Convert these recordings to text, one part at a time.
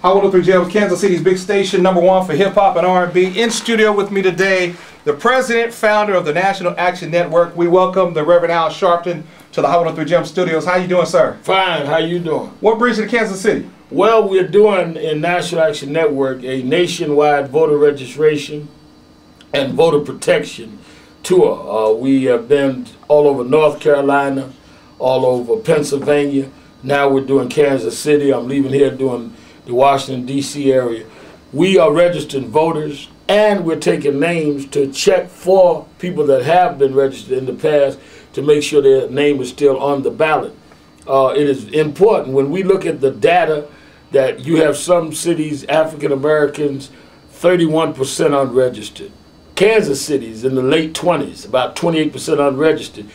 Hot 103 Jamz, Kansas City's big station, #1 for hip-hop and R&B. In studio with me today, the president, founder of the National Action Network. We welcome the Reverend Al Sharpton to the Hot 103 Jamz studios. How you doing, sir? Fine. How you doing? What brings you to Kansas City? Well, we're doing in National Action Network a nationwide voter registration and voter protection tour. We have been all over North Carolina, all over Pennsylvania. Now we're doing Kansas City. I'm leaving here doing the Washington, D.C. area. We are registering voters, and we're taking names to check for people that have been registered in the past to make sure their name is still on the ballot. It is important when we look at the data that you have some cities, African Americans, 31% unregistered. Kansas City is in the late 20s, about 28% unregistered.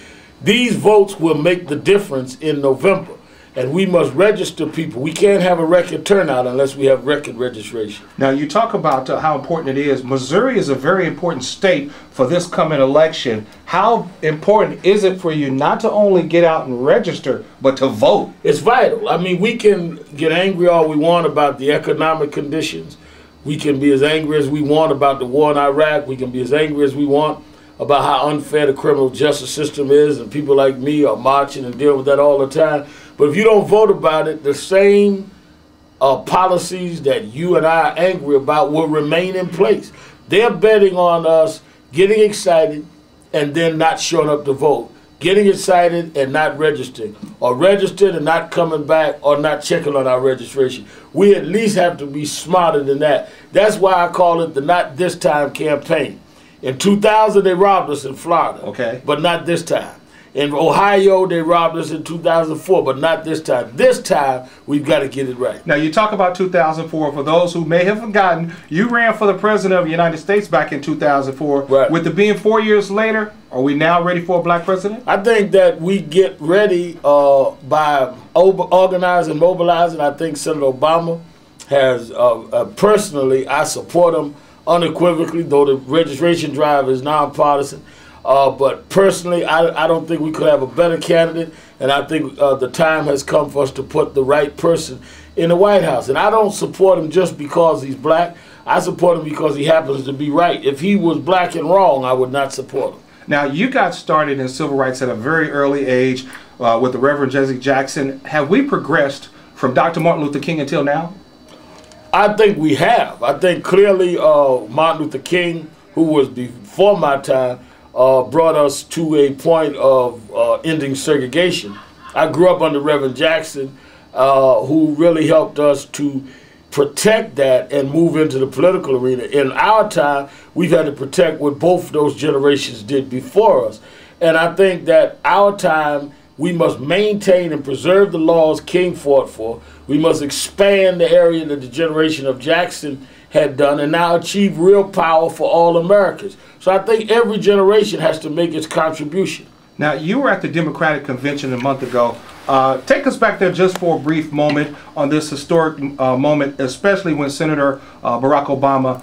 These votes will make the difference in November. And we must register people. We can't have a record turnout unless we have record registration. Now, you talk about how important it is. Missouri is a very important state for this coming election. How important is it for you not to only get out and register, but to vote? It's vital. I mean, we can get angry all we want about the economic conditions. We can be as angry as we want about the war in Iraq. We can be as angry as we want about how unfair the criminal justice system is, and people like me are marching and dealing with that all the time. But if you don't vote about it, the same policies that you and I are angry about will remain in place. They're betting on us getting excited and then not showing up to vote, getting excited and not registering, or registered and not coming back, or not checking on our registration. We at least have to be smarter than that. That's why I call it the Not This Time campaign. In 2000, they robbed us in Florida, okay, but not this time. In Ohio, they robbed us in 2004, but not this time. This time, we've got to get it right. Now, you talk about 2004. For those who may have forgotten, you ran for the president of the United States back in 2004. Right. With it being 4 years later, are we now ready for a black president? I think that we get ready by organizing, mobilizing. I think Senator Obama has, personally, I support him unequivocally, though the registration drive is nonpartisan. But personally, I don't think we could have a better candidate, and I think the time has come for us to put the right person in the White House. And I don't support him just because he's black. I support him because he happens to be right. If he was black and wrong, I would not support him. Now, you got started in civil rights at a very early age with the Reverend Jesse Jackson. Have we progressed from Dr. Martin Luther King until now? I think we have. I think clearly Martin Luther King, who was before my time, brought us to a point of ending segregation. I grew up under Reverend Jackson, who really helped us to protect that and move into the political arena. In our time, we've had to protect what both those generations did before us. And I think that our time, we must maintain and preserve the laws King fought for. We must expand the area that the generation of Jackson had done and now achieve real power for all Americans. So I think every generation has to make its contribution. Now, you were at the Democratic Convention a month ago. Take us back there just for a brief moment on this historic moment, especially when Senator Barack Obama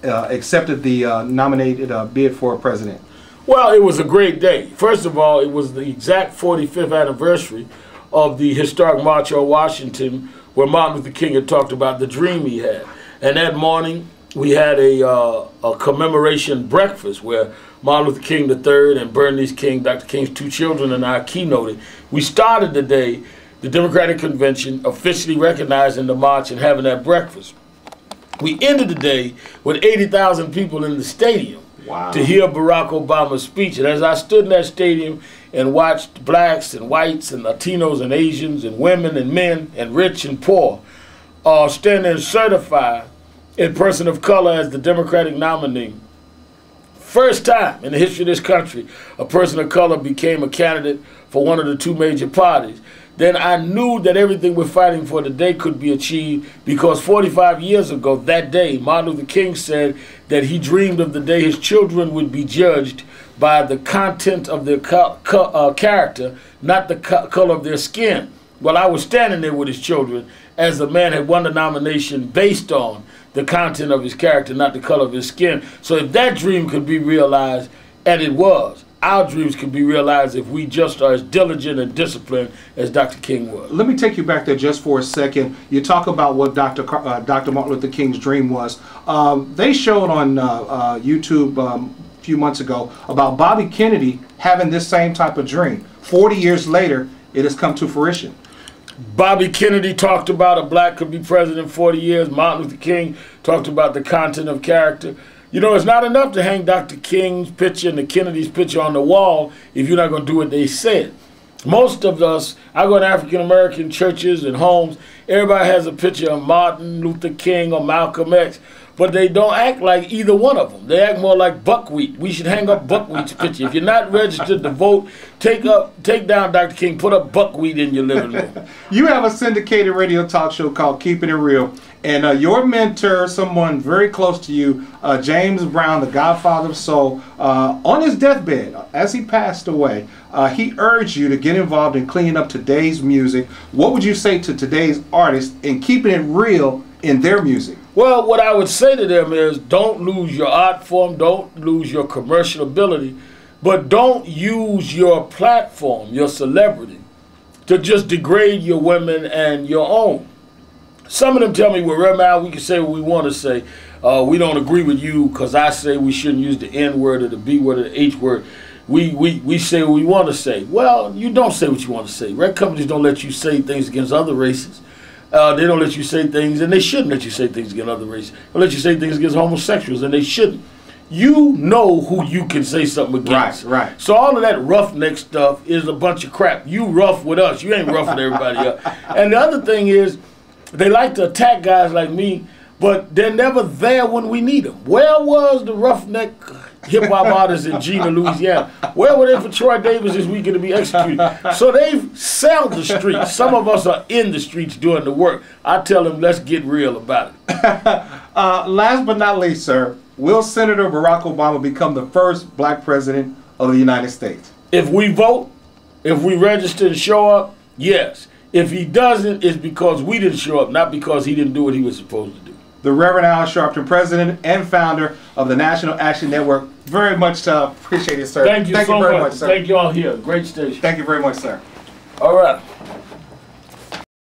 accepted the nominated bid for president. Well, it was a great day. First of all, it was the exact 45th anniversary of the historic March on Washington, where Martin Luther King had talked about the dream he had. And that morning, we had a commemoration breakfast where Martin Luther King III and Bernice King, Dr. King's two children, and I keynoted. We started the day, the Democratic Convention, officially recognizing the march and having that breakfast. We ended the day with 80,000 people in the stadium. Wow. To hear Barack Obama's speech. And as I stood in that stadium and watched blacks and whites and Latinos and Asians and women and men and rich and poor stand there and certify a person of color as the Democratic nominee, first time in the history of this country a person of color became a candidate for one of the two major parties, then I knew that everything we're fighting for today could be achieved, because 45 years ago, that day, Martin Luther King said that he dreamed of the day his children would be judged by the content of their character, not the color of their skin. Well, I was standing there with his children as the man had won the nomination based on the content of his character, not the color of his skin. So if that dream could be realized, and it was, our dreams can be realized if we just are as diligent and disciplined as Dr. King was. Let me take you back there just for a second. You talk about what Dr. Martin Luther King's dream was. They showed on YouTube a few months ago about Bobby Kennedy having this same type of dream. 40 years later, it has come to fruition. Bobby Kennedy talked about a black could be president 40 years. Martin Luther King talked about the content of character. You know, it's not enough to hang Dr. King's picture and the Kennedy's picture on the wall if you're not going to do what they said. Most of us, I go to African-American churches and homes, everybody has a picture of Martin Luther King or Malcolm X, but they don't act like either one of them. They act more like Buckwheat. We should hang up Buckwheat's picture. If you're not registered to vote, take down Dr. King, put up Buckwheat in your living room. You have a syndicated radio talk show called Keeping It Real, and your mentor, someone very close to you, Jamz Brown, the Godfather of Soul, on his deathbed, as he passed away, he urged you to get involved in cleaning up today's music. What would you say to today's artists in keeping it real in their music? Well, what I would say to them is don't lose your art form, don't lose your commercial ability, but don't use your platform, your celebrity, to just degrade your women and your own. Some of them tell me, well, Reverend, we can say what we want to say. We don't agree with you because I say we shouldn't use the N word or the B word or the H word. We say what we want to say. Well, you don't say what you want to say. Record companies don't let you say things against other races. They don't let you say things, and they shouldn't let you say things against other races. They'll let you say things against homosexuals, and they shouldn't. You know who you can say something against. Right. So all of that roughneck stuff is a bunch of crap. You rough with us. You ain't rough with everybody else. And the other thing is, they like to attack guys like me, but they're never there when we need them. Where was the roughneck hip-hop artists in Gina, Louisiana? Where were they for Troy Davis this weekend to be executed? So they've sailed the streets. Some of us are in the streets doing the work. I tell them, let's get real about it. Last but not least, sir, will Senator Barack Obama become the first black president of the United States? If we vote, if we register and show up, yes. If he doesn't, it's because we didn't show up, not because he didn't do what he was supposed to do. The Reverend Al Sharpton, president and founder of the National Action Network. Very much appreciate it, sir. Thank you so very much, sir. Thank you all here. Great station. Thank you very much, sir. All right.